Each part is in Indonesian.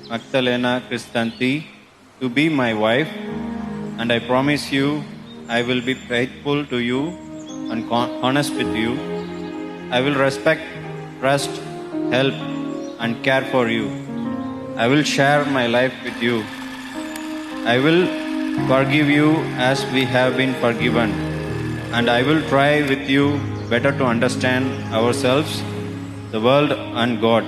Magdalena Cristanti to be my wife, and I promise you I will be faithful to you and honest with you. I will respect, trust, help, and care for you. I will share my life with you. I will forgive you as we have been forgiven, and I will try with you better to understand ourselves, the world, and God,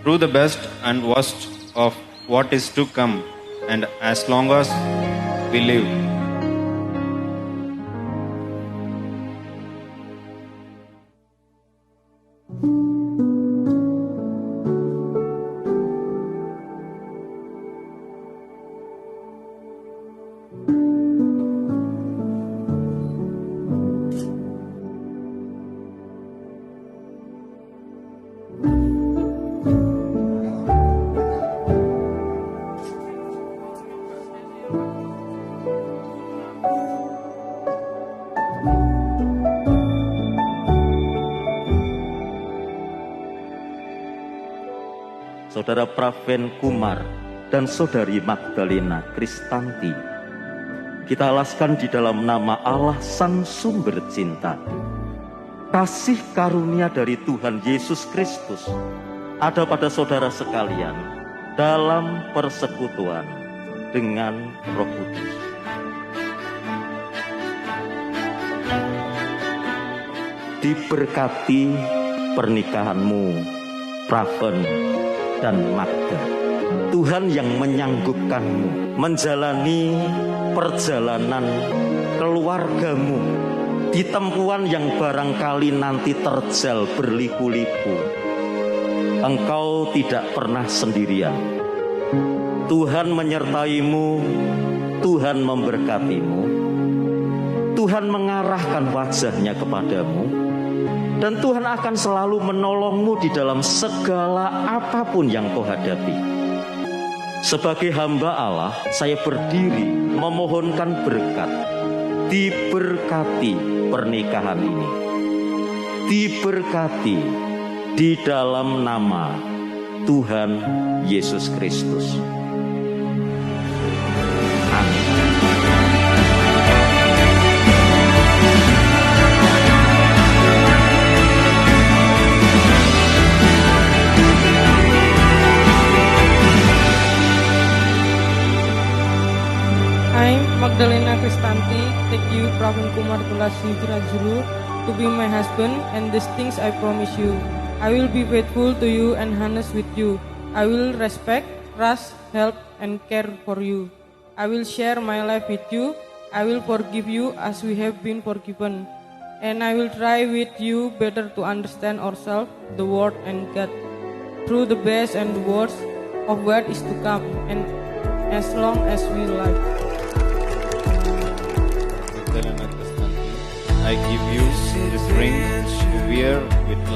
through the best and worst of what is to come, and as long as we live. Saudara Praven Kumar dan Saudari Magdalena Cristanti, kita alaskan di dalam nama Allah Sang Sumber Cinta. Kasih karunia dari Tuhan Yesus Kristus ada pada saudara sekalian dalam persekutuan dengan Roh Kudus. Diberkati pernikahanmu, Praven dan Magda. Tuhan yang menyanggupanmu menjalani perjalanan keluargamu di tempuhan yang barangkali nanti terjal berliku-liku. Engkau tidak pernah sendirian. Tuhan menyertaimu, Tuhan memberkatimu, Tuhan mengarahkan wajahnya kepadamu, dan Tuhan akan selalu menolongmu di dalam segala apapun yang kau hadapi. Sebagai hamba Allah, saya berdiri memohonkan berkat. Diberkati pernikahan ini. Diberkati di dalam nama Tuhan Yesus Kristus. Amin. I, Magdalena Cristanti, take you, Praven Kumar Tulasi Virajulu, to be my husband, and these things I promise you. I will be faithful to you and honest with you. I will respect, trust, help, and care for you. I will share my life with you. I will forgive you as we have been forgiven. And I will try with you better to understand ourselves, the world, and God, through the best and the worst of what is to come, and as long as we live. Magdalena Cristanti, I give you this ring to wear with love.